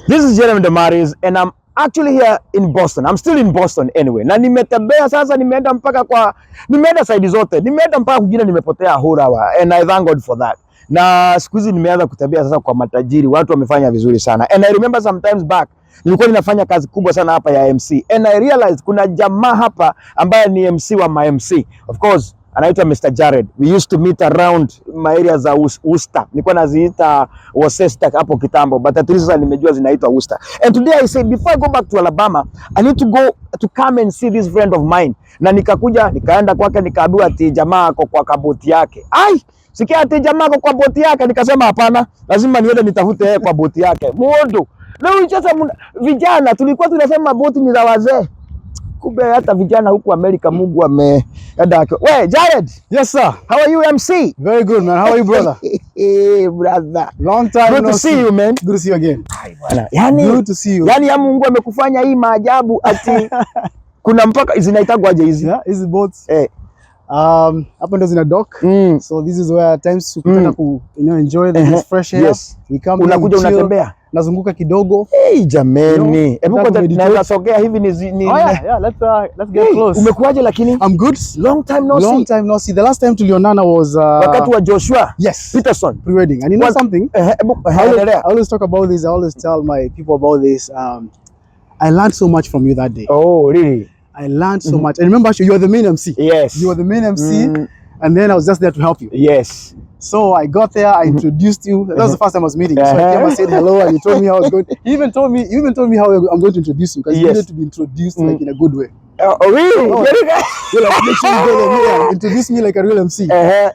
This is Jeremy Damaris and I'm actually here in Boston. I'm still in Boston anyway. Na nimetembea sasa, nimeenda side zote. Nimeenda mpaka kujina nimepotea hurawa and I thank God for that. Na siku hizi nimeanza kutembea sasa kwa matajiri. Watu wamefanya vizuri sana. And I remember sometimes back nilikuwa ninafanya kazi kubwa sana hapa ya MC. And I realized kuna jamaa hapa ambaye ni MC wa my MC. Of course, anaitwa Mr. Jared. We used to meet around my areas za Worcester. Nilikuwa naziita Worcester hapo kitambo, but at least nimejua zinaitwa Worcester. And today I said before I go back to Alabama, I need to go to come and see this friend of mine. Na nikaenda kwake nikaambiwa ati jamaa ako kwa kaboti yake. Ai, sikia ati jamaa ako kwa boti yake, nikasema hapana, lazima niende nitafute yeye kwa boti yake. Muondo. Leo sasa vijana tulikuwa tunasema boti ni za wazee. Kumbe hata vijana huku Amerika Mungu ameenda. Hey, Jared. Yes, sir. How are you, MC? Very good, man. How are you, brother? Hey, brother. Long time good to see you, man. Good to see you again. Hai bwana. Yani, good to see you. Yani ya Mungu amekufanya hii maajabu ati kuna mpaka zinaitagwa aje hizi? Yeah, hizi boats. Eh. Hapa ndo zina dock. So this is where times ukitaka ku enjoy the fresh air. Yes. We come unakuja unatembea. Nazunguka kidogo. Hey, jameni. Hebu kwanza naweza sogea hivi ni yeah, let's get close. Umekuaje lakini? I'm good. Long time no see. The last time tulionana was wakati wa Joshua. Yes. Peterson pre-wedding. And you know something? I always talk about this. I always tell my people about this. I learned so much from you that day. Oh, really? I learned so much. And remember, you were the main MC. Yes. You were the main MC. And then I was just there to help you. Yes. So I got there, I introduced you. That was the first time I was meeting you. So I came and said hello, and you told me how I was going. You even told me how I'm going to introduce you, because you needed to be introduced like in a good way. Oh, really? Oh, you're like, make sure you go there and introduce me like a real MC.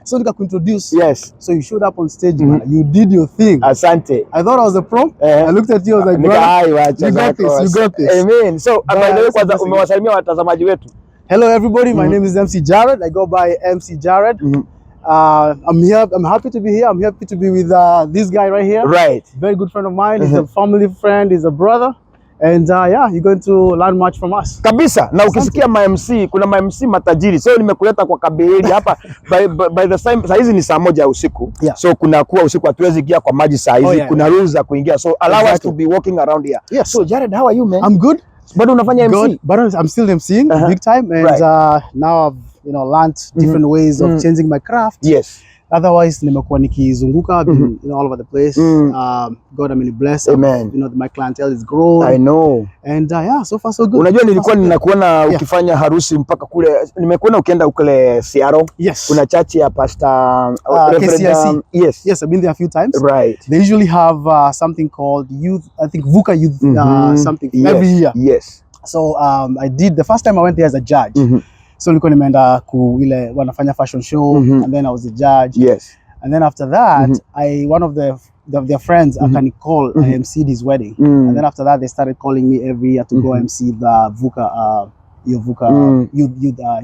So I could introduce. Yes. So you showed up on stage, man. You did your thing. Asante. I thought I was a pro. I looked at you, I was like, brother, you got this. You got this. Amen. So by the way, kwanza umewasalimia watazamaji wetu. Hello everybody, my name is MC Jared. I go by MC Jared. I'm here. I'm happy to be here. I'm happy to be with this guy right here. Right. Very good friend of mine. He's a family friend. He's a brother. And yeah, you're going to learn much from us. Kabisa. Na ukisikia ma-MC, kuna ma-MC matajiri. So nimekuleta kwa kabeli hapa. By the time, saa hizi ni saa 1 usiku. Yeah. So kuna kuwa usiku hatuwezi ingia kwa maji saa hizi. Kuna rules za kuingia. So allow us to be walking around here. Yes. So Jared, how are you, man? I'm good. Bado unafanya MC? But I'm still MCing big time. And now I've learned different ways of changing my craft. Yes. Otherwise, nimekuwa nikizunguka all over the place. God, I'm really blessed. Amen. My clientele is growing. I know. And yeah, so far so good. Unajua nilikuwa ninakuona ukifanya harusi mpaka kule. Nimekuona ukienda kule Seattle. Yes. Kuna church ya Pastor KCIC. Yes. Yes, I've been there a few times. Right. They usually have something called youth, I think VUCA youth something every year. Yes. So I did, the first time I went there as a judge. So nilikuwa nimeenda ile wanafanya fashion show and then I was a judge. Yes. And then after that, one of their friends akani call I emceed his wedding. And then after that they started calling me every year to go MC the VUCA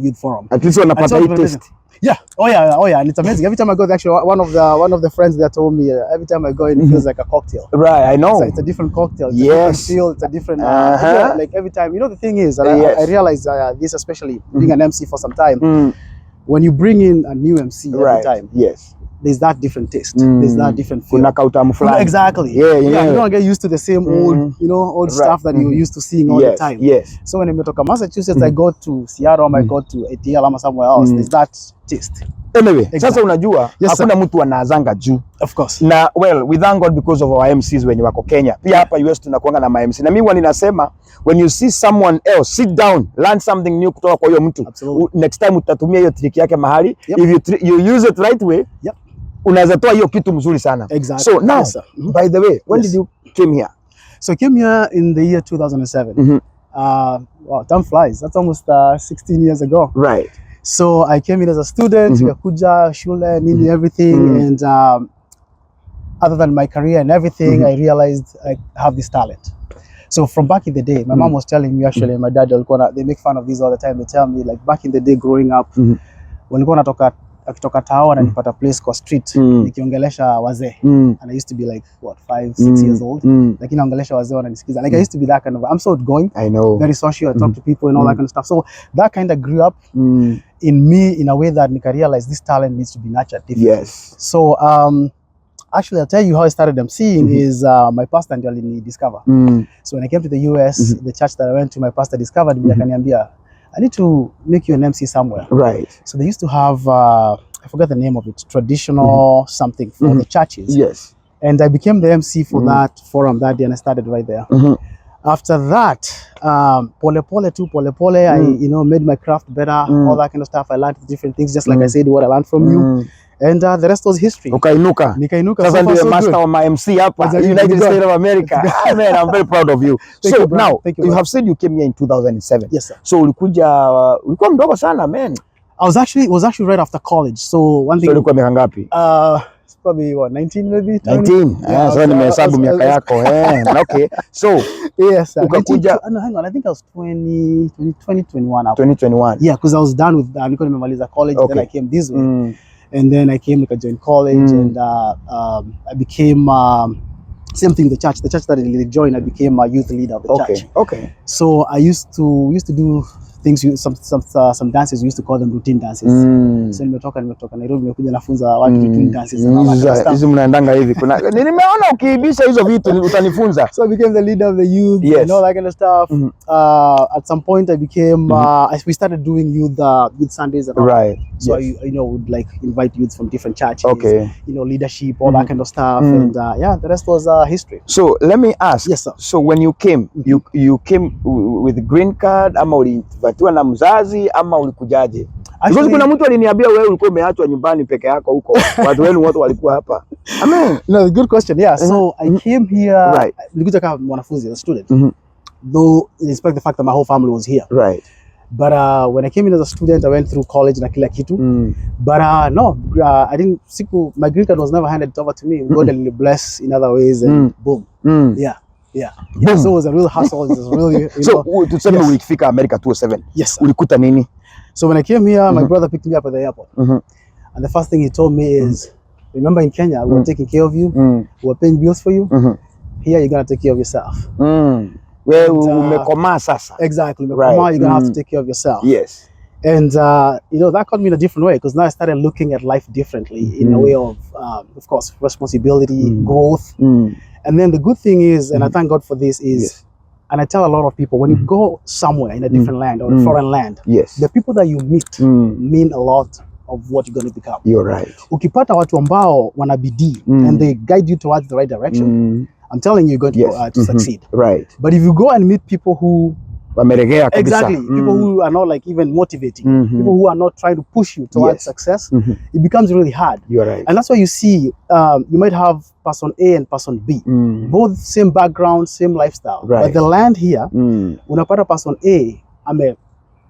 youth forum. At least wanapata hii taste. Yeah. Oh yeah. And it's amazing. Every time I go, actually, one of the friends there told me every time I go, it feels like a cocktail. Right, I know. It's a different cocktail. It's yes. a different feel. It's a different. Like every time, the thing is, I realize this, especially being an MC for some time, when you bring in a new MC every time. Yes. There's that different taste. There's that different feel. Exactly. Yeah. You don't get used to the same old stuff that you're used to seeing all the time. Yes. So when I go to Massachusetts, I go to Seattle, I go to ATL or somewhere else. There's that taste. Anyway, sasa unajua hakuna mtu anaazanga juu. Of course. Na we thank God because of our MCs when wako Kenya. Pia hapa US tunakuanga na MC. Na mimi ninasema when you see someone else, sit down, learn something new kutoka kwa huyo mtu. Next time utatumia hiyo trick yake mahali. If you use it right way, unaweza toa hiyo kitu mzuri sana. Exactly. So now, by the way, when did you came here? So I came here in the year 2007. Wow, time flies. That's almost 16 years ago. Right. So I came in as a student, nikakuja shule, nini everything, and other than my career and everything, I realized I have this talent. So from back in the day, my mom was telling me actually, and my dad, they make fun of this all the time. They tell me like back in the day growing up, walikuwa akitoka tao na nipata place kwa street nikiongelesha wazee and I used to be like 5-6 years old lakini naongelesha wazee wananisikiza like I used to be that kind of, I'm so outgoing, I know, very social, I talk to people and all that kind of stuff, so that kind of grew up in me in a way that nika realize this talent needs to be nurtured differently. Yes. So Actually, I'll tell you how I started emceeing is my pastor ndio alinidiscover. So when I came to the US, the church that I went to, my pastor discovered me akaniambia, I need to make you an MC somewhere. Right. So they used to have, I forgot the name of it, traditional something for the churches. Yes. And I became the MC for that forum that day, and I started right there. After that, pole pole, I made my craft better, all that kind of stuff. I learned different things, just like I said, what I learned from you. And the rest was history. Ukainuka. Nikainuka. Sasa ndio master of my MC hapa, United States of America. Man, I'm very proud of you. So now, you have said you came here in 2007. Yes, sir. So ulikuwa mdogo sana, man. It was actually right after college. So one thing. So ulikuwa miaka ngapi? It's probably what, 19 maybe? 19. Yeah, so nimehesabu miaka yako. Okay. So yes, sir. Ukakuja. No, hang on. I think I was 2021. 2021. Yeah, because I was done with nilikuwa nimemaliza college, then I came this way. And then I came, I joined college, and I became same thing with the church. The church that I joined, I became a youth leader of the church. Okay. So I used to do things, some dances. We used to call them routine dances. So nimetoka Nairobi, nimekuja nafunza watu routine dances and all that kind of stuff. Hizo mnaendanga hivi. Kuna nimeona ukiibisha hizo vitu utanifunza. So I became the leader of the youth and all that kind of stuff. At some point I became we started doing youth Sundays and all. Right. So I would like invite youth from different churches. Okay. Leadership, all that kind of stuff, and the rest was history. So let me ask. Yes, sir. So when you came, you came with a green card ama ulivatiwa na mzazi ama ulikujaje? Because kuna mtu aliniambia wewe ulikuwa umeachwa nyumbani peke yako huko. Watu wenu wote walikuwa hapa. Amen. No, good question. Yeah. So I came here. Nilikuja kama mwanafunzi, a student. Though despite the fact that my whole family was here. Right. But when I came in as a student, I went through college na kila kitu. But no, I didn't. My green card was never handed over to me. God will bless in other ways, and boom. Yeah. So it was a real hustle. It was really. So tuseme ulifika America 2007. Yes. Ulikuta nini? So when I came here, my brother picked me up at the airport, and the first thing he told me is, "Remember in Kenya, we were taking care of you, we were paying bills for you. Here, you're gonna take care of yourself." Where umekomaa sasa. Exactly. Right. You're gonna have to take care of yourself. Yes. And that caught me in a different way, because now I started looking at life differently in a way of course, responsibility, growth. And then the good thing is, and I thank God for this, is, and I tell a lot of people, when you go somewhere in a different land or a foreign land, the people that you meet mean a lot of what you're going to become. You're right. Ukipata watu ambao wana bidii and they guide you towards the right direction, I'm telling you, you're going to succeed. Right. But if you go and meet people who exactly, people who are not like even motivating, people who are not trying to push you towards success, it becomes really hard. You're right. And that's why you see, you might have person A and person B, both same background, same lifestyle. Right. But the land here, unapata person A,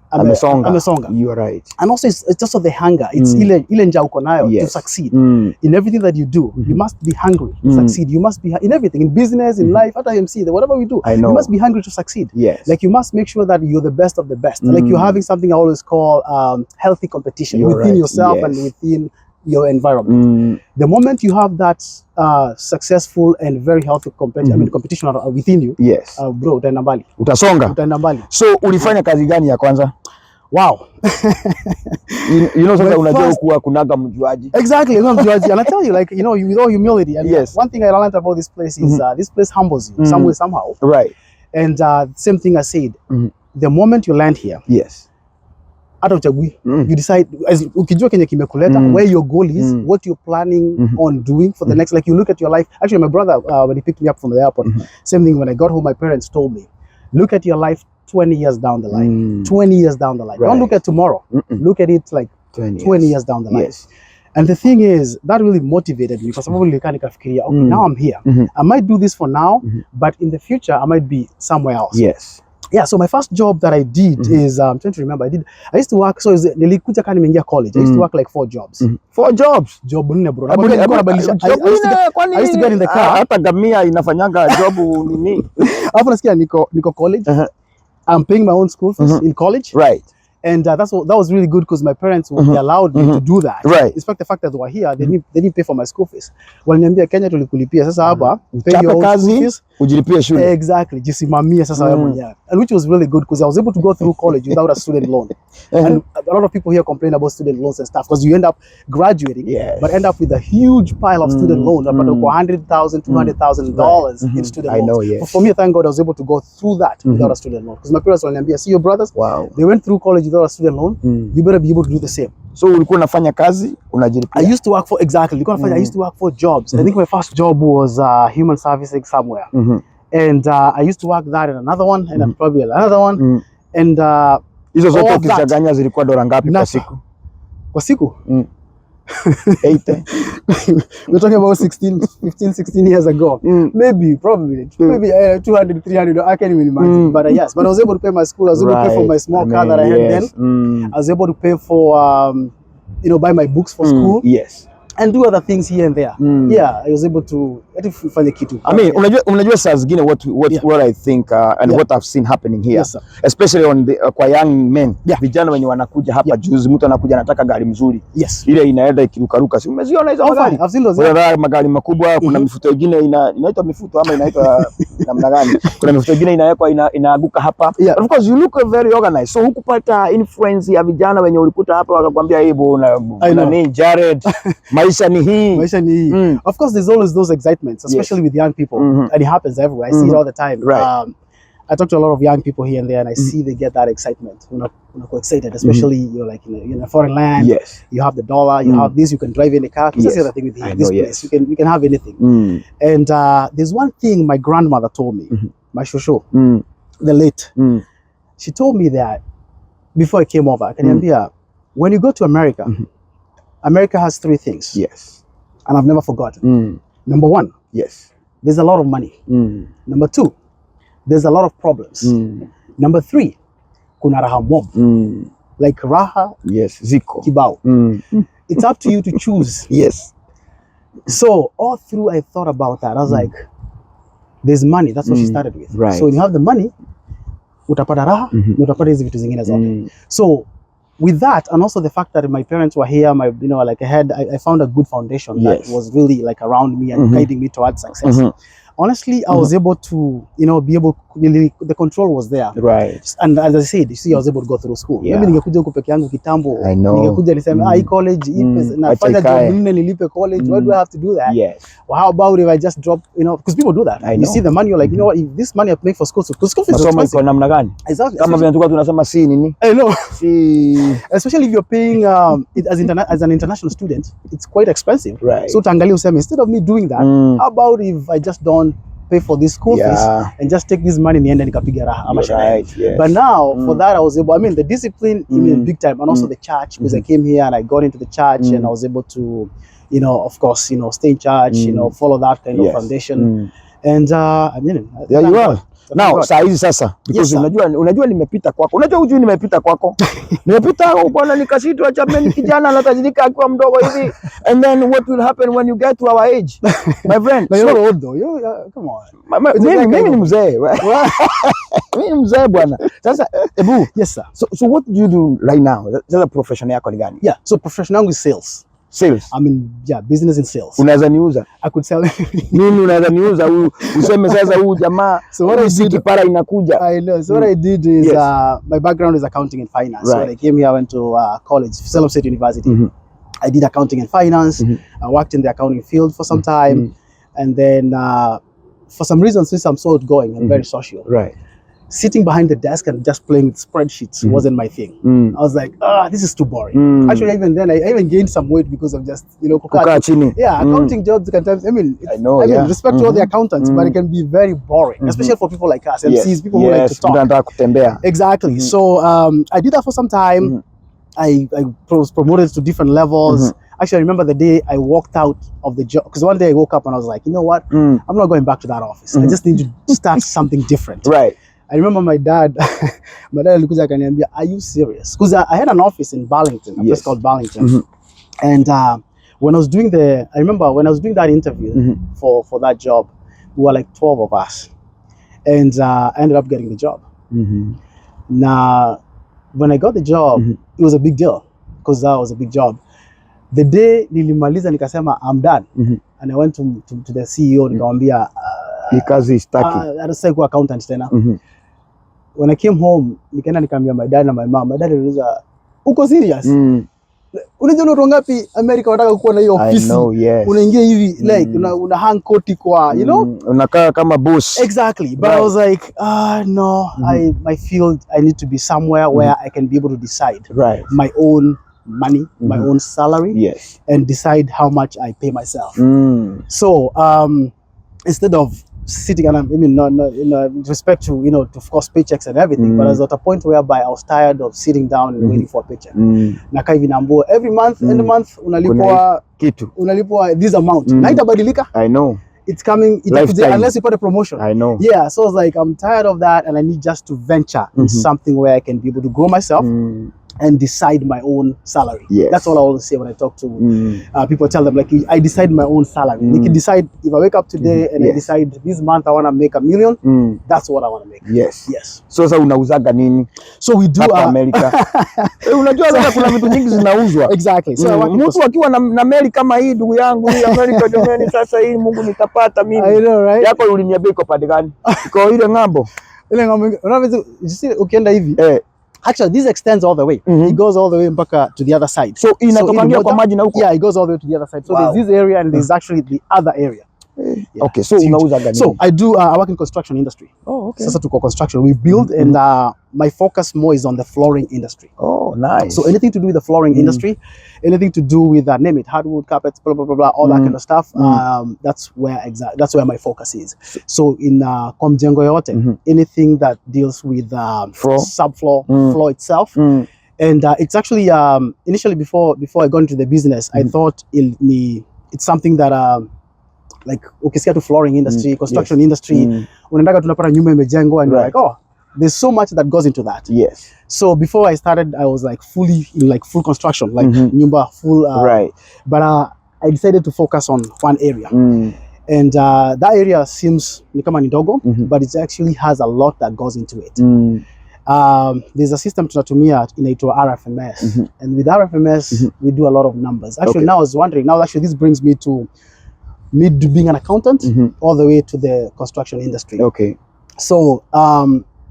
amesonga. You are right. And also it's just of the hunger. It's ile njaa uko nayo to succeed. In everything that you do, you must be hungry to succeed. You must be in everything, in business, in life, at IMC, whatever we do. You must be hungry to succeed. Yes. Like you must make sure that you're the best of the best. Like you're having something I always call healthy competition within yourself and within your environment. The moment you have that successful and very healthy competition within you, bro, utaenda mbali. Utaenda mbali. So ulifanya kazi gani ya kwanza? Wow. Sasa unajua kuwa kunaga mjuaji. Exactly, I'm mjuaji. And I tell you, like, with all humility, and one thing I learned about this place is this place humbles you some way, somehow. Right. And same thing I said, the moment you land here, hata uchagui, you decide, ukijua kenye kimekuleta, where your goal is, what you're planning on doing for the next, like you look at your life. Actually, my brother, when he picked me up from the airport, same thing, when I got home, my parents told me, look at your life 20 years down the line. 20 years down the line. Right. Don't look at tomorrow. Look at it like 20 years down the line. Yes. And the thing is, that really motivated me, because probably okay, now I'm here. I might do this for now, but in the future, I might be somewhere else. Yes. Yeah, so my first job that I did is, I'm trying to remember, I used to work, so nilikuja kani nimeingia college. I used to work like 4 jobs. 4 jobs? Job nne, bro. I used to get in the car. Hata gamia inafanyanga job nini? Hapo nasikia niko college. I'm paying my own school fees in college. Right. And that was really good because my parents they allowed me to do that. Right. Despite the fact that they were here, they didn't pay for my school fees. Waliniambia Kenya tulikulipia sasa hapa pay your Chape own school kazi, fees. ujilipie shule. Exactly. Jisimamia sasa wewe mwenyewe. And which was really good because I was able to go through college without a student loan. And a lot of people here complain about student loans and stuff because you end up graduating, but end up with a huge pile of student loans, about $100,000, $200,000 in student loans. I know, yes. But for me, thank God, I was able to go through that without a student loan. Because my parents were like, see your brothers, they went through college without a student loan. You better be able to do the same. So ulikuwa unafanya kazi, unajilipia? I used to work for, exactly. I used to work for jobs. I think my first job was human servicing somewhere. And I used to work that and another one, and then probably another one. And hizo zote ukichanganya zilikuwa dola ngapi kwa siku? Kwa siku? 80. We're talking about 16 years ago. Maybe 200, 300. I can't even imagine. But yes, but I was able to pay my school. I was able to pay for my small car that I had then. I was able to pay for, buy my books for school. Yes. And do other things here and there. Yeah, I was able to find a kitu. I mean, unajua saa zingine what I think and what I've seen happening here, especially on the kwa young men, vijana wenye wanakuja hapa juzi, mtu anakuja anataka gari mzuri, ile inaenda ikirukaruka, si umeziona hizo magari? I've seen those. Kuna magari makubwa, kuna mifuto ingine inaitwa mifuto ama inaitwa namna gani? Kuna mifuto ingine inawekwa inaaguka hapa. Of course you look very organized. So hukupata influence ya vijana wenye ulikuta hapa wakakwambia na nini Jared maisha ni hii. Of course, there's always those excitements, especially with young people, and it happens everywhere. I see it all the time. Right. I talk to a lot of young people here and there, and I see they get that excitement. You're excited, especially you're like in a foreign land. Yes. You have the dollar. You have this. You can drive any car. That's the other thing with this place. You can have anything. And there's one thing my grandmother told me, my shosho, the late. She told me that before I came over, when you go to America. America has three things. Yes. And I've never forgotten. Number one, there's a lot of money. Number two, there's a lot of problems. Number three, kuna raha mob. Like raha, ziko kibao. It's up to you to choose. So all through I thought about that. I was like, there's money. That's what she started with. Right. So when you have the money, utapata raha, utapata hizi vitu zingine zote. So with that, and also the fact that my parents were here, I found a good foundation that was really like around me and guiding me towards success. Honestly, I was able to, the control was there. Right. And as I said, you see, I was able to go through school. Maybe ningekuja huko peke yangu kitambo. I know. Ningekuja niseme, hii college, nafanya job nne nilipe college. Why do I have to do that? Yes. Well, how about if I just drop, because people do that. You see the money, you're like, you know what, if this money I make for school, because school fees is expensive. Namna gani? Exactly. Kama vile tulikuwa tunasema si nini? I know. Especially if you're paying as an international student, it's quite expensive. Right. So tangali useme, instead of me doing that, how about if I just don't pay for this school fees and just take this money niende nikapiga raha ama sherehe. But now for that I was able, the discipline big time, and also the church, because I came here and I got into the church and I was able to of course stay in church, follow that kind of foundation. And there you are. Now saa hizi sasa, because unajua nimepita kwako. Unajua hujui nimepita kwako. Nimepita bwana nikashitwa chameni kijana anatajirika akiwa mdogo hivi. And then what will happen when you get to our age? My friend. You're not old though. Come on. Mimi ni mzee. Mimi ni mzee bwana. Sasa Ebu. Yes sir. So what do you do right now? Sasa profession yako ni gani? Yeah, so profession yangu is sales. Sales. I mean, business in sales. Unaweza niuza? I could sell. Mimi unaweza niuza useme sasa huu jamaa. So what I did, para inakuja. I know. So what I did is my background is accounting and finance. Right. So when I came here, I went to college, Salem State University. I did accounting and finance. I worked in the accounting field for some time, and then for some reason, since I'm so outgoing and very social, right, sitting behind the desk and just playing with spreadsheets wasn't my thing. I was like, this is too boring. Actually, even then, I even gained some weight because of just, accounting jobs can times, I mean, respect to all the accountants, but it can be very boring, especially for people like us, MCs, people who like to talk. Exactly. So I did that for some time. I was promoted to different levels. Actually, I remember the day I walked out of the job, because one day I woke up and I was like, you know what? I'm not going back to that office. I just need to start something different. Right. I remember my dad alikuja akaniambia, are you serious? Because I had an office in Burlington, a place called Burlington. And when I was doing that interview for that job, we were like 12 of us. And I ended up getting the job. Now, when I got the job, it was a big deal because that was a big job. The day nilimaliza nikasema I'm done, and I went to the CEO nikamwambia because he's stuck. Anasema kuwa accountant tena. When I came home, nikaenda nikamwambia my dad na my mom. My dad aliuliza, uko serious? Unajua ni watu ngapi America wanataka kuwa na hiyo ofisi? Unaingia hivi like una hang koti kwa, you know? Unakaa kama boss. Exactly. But I was like, no, I feel I need to be somewhere where I can be able to decide my own money, my own salary, and decide how much I pay myself. So instead of sitting, and I mean, not with respect to, you know, to of course paychecks and everything, but I was at a point whereby I was tired of sitting down and waiting for a paycheck. Nakaa hivi naambiwa every month, end of month unalipwa kitu, unalipwa this amount. Na itabadilika. I know. It's coming, unless you put a promotion. I know. Yeah, so I was like, I'm tired of that, and I need just to venture in something where I can be able to grow myself and decide my own salary. That's all I always say when I talk to people. Tell them like, I decide my own salary. You can decide if I wake up today and I decide this month I want to make $1 million. That's what I want to make. Yes. So sasa unauzaga nini? So we do America. Unajua sasa kuna vitu nyingi zinauzwa. Exactly. So mtu akiwa na meli kama hii, ndugu yangu, hii America jamani, sasa hii Mungu nitapata mimi. I know, right? Yako uliniambia iko pande gani? Iko ile ng'ambo. Ile ng'ambo. Unaweza ukienda hivi. Actually, this extends all the way. It goes all the way mpaka to the other side. So inatokangia kwa maji na huko. Yeah, it goes all the way to the other side. So there's this area and there's actually the other area. Okay, so unauza gani? So I do I work in construction industry. Oh, okay. Sasa tuko construction. We build and my focus more is on the flooring industry. Oh, nice. So anything to do with the flooring industry, anything to do with name it, hardwood, carpets, blah blah blah, blah all that kind of stuff. That's where my focus is. So in kwa mjengo yote, anything that deals with subfloor, floor itself. And it's actually initially before I got into the business, I thought it's something that like ukisikia to flooring industry, construction industry, unaendaga tunapata nyumba imejengwa and you're like, oh, there's so much that goes into that. So before I started, I was like fully in like full construction, like nyumba full. But I decided to focus on one area. And that area seems ni kama ni ndogo, but it actually has a lot that goes into it. There's a system tunatumia inaitwa RFMS. And with RFMS, we do a lot of numbers. Actually, now I was wondering, this brings me to being an accountant all the way to the construction industry. Okay. So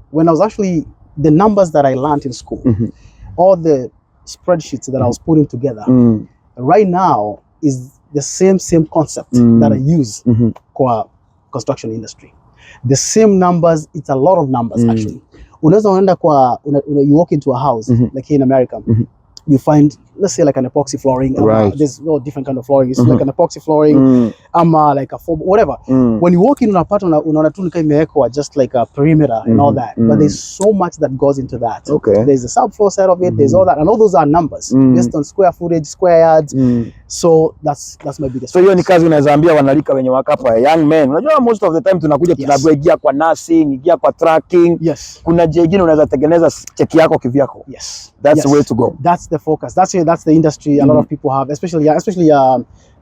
when I was actually, the numbers that I learned in school, all the spreadsheets that I was putting together, right now is the same concept that I use for construction industry. The same numbers, it's a lot of numbers actually. Unaweza unaenda you walk into a house, like here in America, you find, let's say like an epoxy flooring. There's different kind of flooring. It's like an epoxy flooring, like a foam, whatever. When you walk in unapata unaona tu nika imewekwa just like a perimeter and all that. But there's so much that goes into that. Okay. There's the subfloor side of it. There's all that, and all those are numbers based on square footage, square yards. So that's my biggest. So hiyo ni kazi unaweza ambia wanalika wenye wakapa young men. Unajua most of the time tunakuja tunaingia kwa nursing, ingia kwa tracking. Kuna jingine unaweza tengeneza cheki yako kivyako. That's the way to go. That's the focus. That's the industry a lot of people have, especially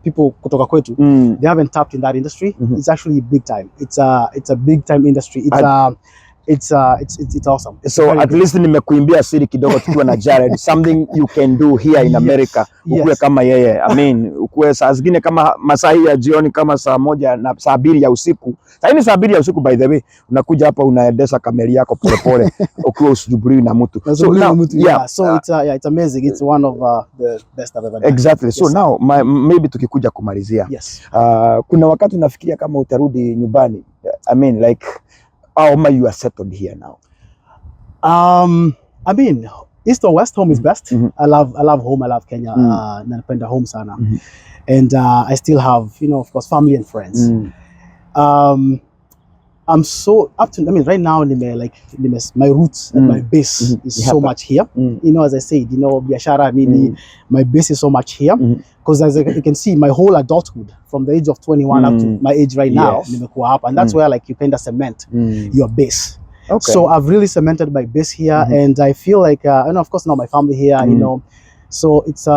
people kutoka kwetu. They haven't tapped in that industry. It's actually big time. It's a big time industry. It's awesome. So at least nimekuimbia siri kidogo tukiwa na Jared, something you can do here in America. Ukue kama yeye. I mean, ukue saa zingine kama masaa ya jioni kama saa 1 na saa 2 ya usiku. Sasa ni saa 2 ya usiku by the way. Unakuja hapa unaendesha kamera yako polepole ukiwa usijuburi na mtu. So now, it's amazing. It's one of the best I've ever done. Exactly. So now maybe tukikuja kumalizia. Kuna wakati unafikiria kama utarudi nyumbani. I mean like you are settled here now? I mean, east or west, home is best. I love home. I love Kenya. Napenda home sana. And I still have, of course, family and friends. I'm so up to, I mean, right now, my roots and my base is so much here. As I said, biashara nini, my base is so much here. Because as you can see, my whole adulthood, from the age of 21 up to my age right now, and that's where like you kind of cement your base. Okay. So I've really cemented my base here, and I feel like, and of course now my family here, so it's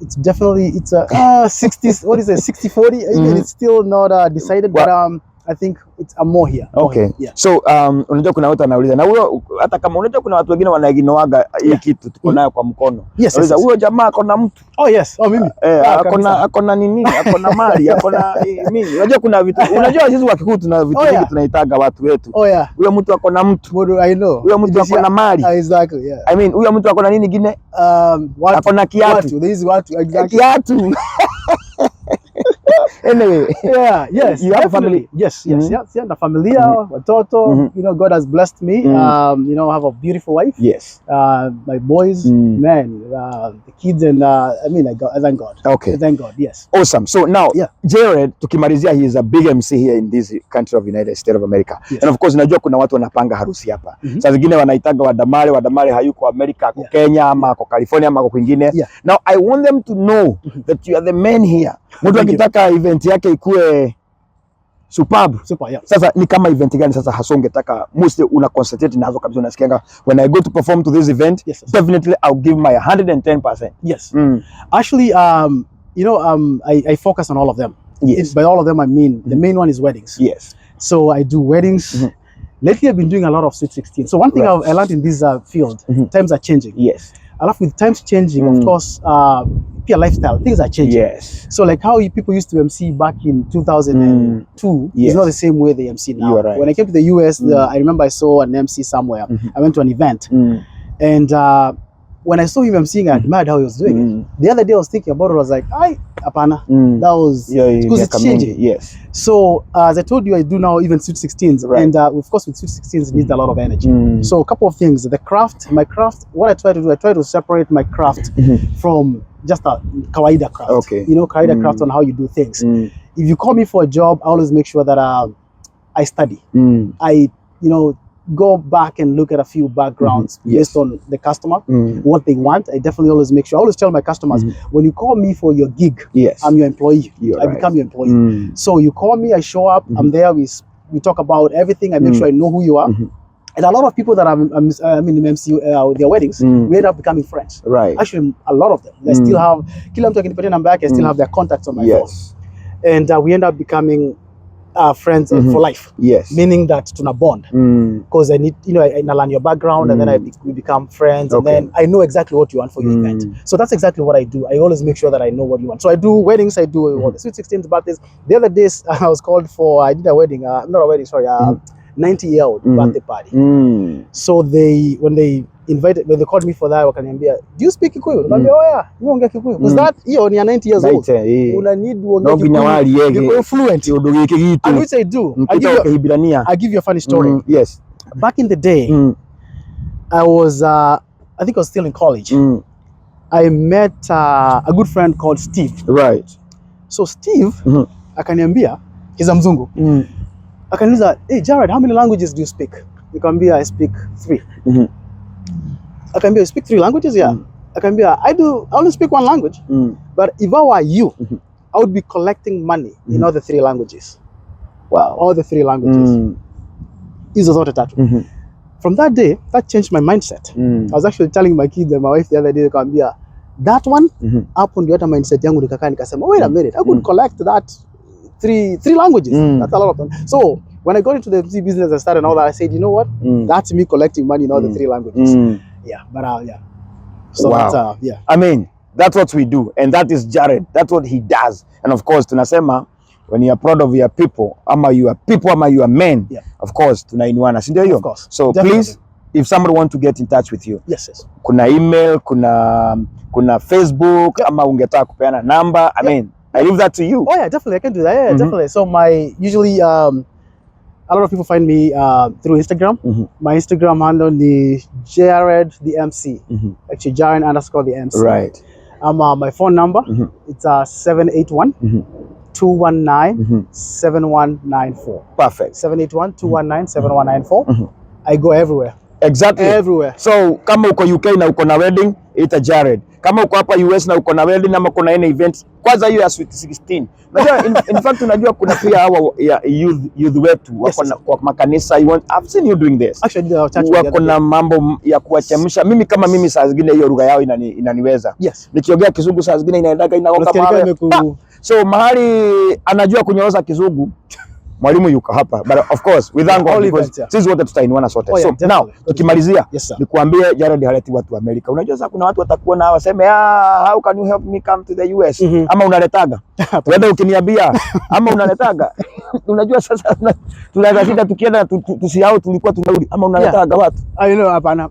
it's definitely, it's a 60, what is it, 60-40? It's still not decided, but I think I'm more here. Okay. Yeah. So unajua kuna watu wanauliza na huyo, hata kama unajua kuna watu wengine wanaiginoaga hii kitu tuko nayo kwa mkono. Unauliza huyo jamaa akona mtu. Oh yes. Oh mimi. Akona nini? Akona mali, akona mimi. Unajua kuna vitu. Unajua sisi wa Kikuyu tuna vitu vingi tunaitaga watu wetu. Oh yeah. Huyo mtu akona mtu. I know. Huyo mtu akona mali. Exactly, yeah. I mean huyo mtu akona nini kingine? Akona kiatu. These watu exactly. Kiatu. Anyway, yes, you have a family. Yes, na familia, watoto. You know, God has blessed me. You know, I have a beautiful wife. Yes. My boys, man, the kids, and I mean, I thank God. Okay. Thank God. Yes. Awesome. So now, Jared, tukimalizia, he is a big MC here in this country of United States of America. Yes. And of course, najua kuna watu wanapanga harusi hapa. Saa zingine wanaitaga wadamare hayuko America, ako Kenya, ama ako California, ama ako kwingine. Now, I want them to know that you are the man here. Mtu akitaka event yake ikue superb. Super, yeah. Sasa ni kama event gani sasa hasa ungetaka mostly una concentrate nazo kabisa, unasikianga when I go to perform to this event, definitely I'll give my 110%. Yes. Actually, you know, I focus on all of them. Yes. By all of them, I mean the main one is weddings. Yes. So I do weddings. Lately, I've been doing a lot of Sweet 16. So one thing I learned in this field, times are changing. Yes. I love with times changing, of course, peer lifestyle, things are changing. Yes. So like how people used to MC back in 2002 is not the same way they MC now. Right. When I came to the US, I remember I saw an MC somewhere. I went to an event, and when I saw him MCing, I admired how he was doing it. The other day I was thinking about it, I was like, apana, that was, because it's changing. Yes. So as I told you, I do now even Sweet 16s, and of course with Sweet 16s it needs a lot of energy. So a couple of things, my craft, what I try to do, I try to separate my craft from just a kawaida craft. Okay. You know, kawaida craft on how you do things. If you call me for a job, I always make sure that I study. I, you know, go back and look at a few backgrounds based on the customer, what they want. I definitely always make sure. I always tell my customers, when you call me for your gig, I'm your employee. I become your employee. So you call me, I show up, I'm there, we talk about everything. I make sure I know who you are. And a lot of people that I'm in MC their weddings, we end up becoming friends. Right. Actually, a lot of them. I still have, kila mtu akinipatia namba yake, I still have their contacts on my phone. And we end up becoming friends for life. Yes. Meaning that tuna bond. Because I need, you know, I learn your background, and then we become friends, and then I know exactly what you want for your event. So that's exactly what I do. I always make sure that I know what you want. So I do weddings, I do all the Sweet 16s, birthdays. The other days I was called for, I did a wedding, not a wedding, sorry, 90-year-old birthday party. So when they called me for that, wakaniambia, do you speak Kikuyu? Nikamwambia, oh yeah, you ongea Kikuyu. Because that hiyo ni 90 years old. Una need uongea Kikuyu. You're fluent. And which I do. I give you a funny story. Yes. Back in the day, I was I think I was still in college. I met a good friend called Steve. Right. So Steve akaniambia, he's a mzungu. Akaniuliza, hey Jared, how many languages do you speak? Nikamwambia, I speak 3. Akaniambia, you speak 3 languages? Yeah. Akaniambia, I only speak 1 language. But if I were you, I would be collecting money in all the 3 languages. Wow. All the 3 languages. Hizo zote tatu. From that day, that changed my mindset. I was actually telling my kids and my wife the other day, nikamwambia, that one, hapo ndio hata mindset yangu nikakaa nikasema, wait a minute, I could collect that 3 languages. That's a lot of them. So when I got into the MC business and started all that, I said, you know what? That's me collecting money in all the 3 languages. Yeah, but So wow. That's, I mean, that's what we do, and that is Jared. That's what he does. And of course, tunasema when you are proud of your people, ama you are people, ama you are men, of course, tunainuana, si ndio hiyo? Of course. So definitely. Please, if somebody want to get in touch with you, yes. Kuna email, kuna Facebook, ama ungetaka kupeana number, I mean, I leave that to you. Oh yeah, definitely, I can do that. Yeah, definitely. So usually a lot of people find me through Instagram. My Instagram handle is Jared the MC. Actually, Jared _ the MC. Right. My phone number, it's 781 219 7194. Perfect. 781 219 7194. I go everywhere. Exactly. Everywhere. So kama uko UK na uko na wedding, ita Jared. Kama uko hapa US na uko na wedding ama kuna any event, kwanza hiyo ya Sweet 16. Unajua in fact unajua kuna pia hawa youth wetu wako kwa makanisa. I've seen you doing this. Actually, wako na mambo ya kuwachemsha. Mimi saa zingine hiyo lugha yao inaniweza. Yes. Nikiongea Kizungu saa zingine inaendaga inaoka mahali. So mahali anajua kunyooza Kizungu. mwalimu yuko hapa, but of course we thank God because sisi wote tutainuana sote. So now tukimalizia, nikuambie Jared haleti watu wa Amerika. Unajua sasa kuna watu watakuona waseme how can you help me come to the US? Ama unaletaga wewe ukiniambia ama unaletaga unajua sasa tunaweza shida tukienda tusihao tulikuwa tunarudi ama unaletaga watu. I know hapana.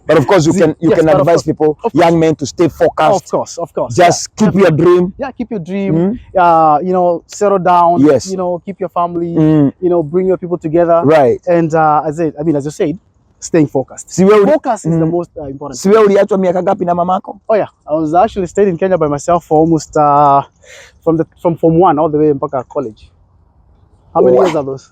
But of course you can advise people, young men, to stay focused. Of course. Just keep your dream. Yeah, keep your dream. You know, settle down. Yes. You know, keep your family. You know, bring your people together. Right. And as you said, staying focused. Focus is the most important. Si wewe uliachwa miaka ngapi na mamako? Oh yeah, I was actually stayed in Kenya by myself for almost from Form 1 all the way mpaka college. How many years are those?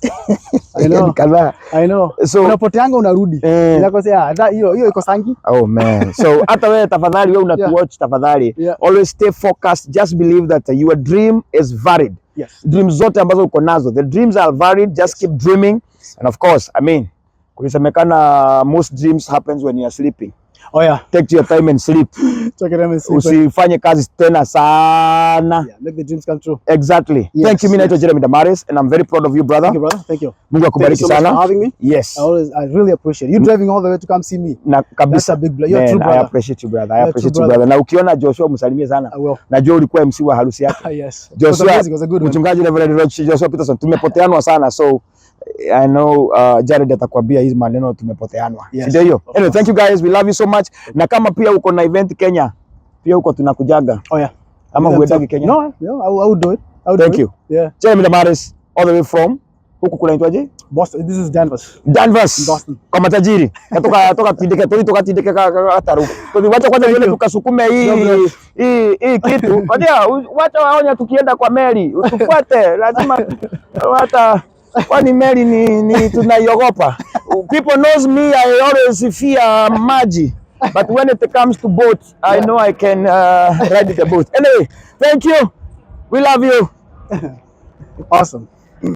I know. So unapoteanga unarudi. Inakosea hiyo iko sangi. Oh man. So hata wewe tafadhali, wewe unatuwatch tafadhali. Always stay focused. Just believe that your dream is valid. Yes. Dreams zote ambazo uko nazo, the dreams are valid. Just keep dreaming. And of course, I mean, kulisemekana most dreams happens when you are sleeping. Oh yeah. Take your time and sleep. Take your time and sleep. Usifanye kazi tena sana. Yeah, make the dreams come true. Exactly. Yes, thank you. Mimi naitwa Jeremy Damaris and I'm very proud of you, brother. Thank you, brother. Thank you. Mungu akubariki sana. Thank you so much for having me. Yes. I really appreciate you driving all the way to come see me. Na kabisa. That's a big you're a true brother. I appreciate you, brother. I appreciate you, brother. Na ukiona Joshua msalimie sana. Najua ulikuwa MC wa harusi yake. Yes. Joshua, mchungaji Reverend Joshua Peterson, tumepoteanwa sana, so I know Jared atakwambia hizi maneno tumepoteanwa. Ndio hiyo. Anyway, thank you guys. We love you so much. Na kama pia uko na event Kenya, pia huko tunakujaga. Oh yeah. Ama huendagi Kenya? No, I would do it. Thank you. Yeah. Jeremy Damaris all the way from huko kunaitwaje? Boston. This is Danvers. Boston. Kwa matajiri. Toka tindike kataru. Wacha kwanza nione tukasukume hii kitu. Wacha waonya tukienda kwa meli. Utufuate lazima hata kwani meli ni tunaiogopa. People knows me, I always fear maji. But when it comes to boat, I know I can ride the boat. Anyway, thank you. We love you. Awesome.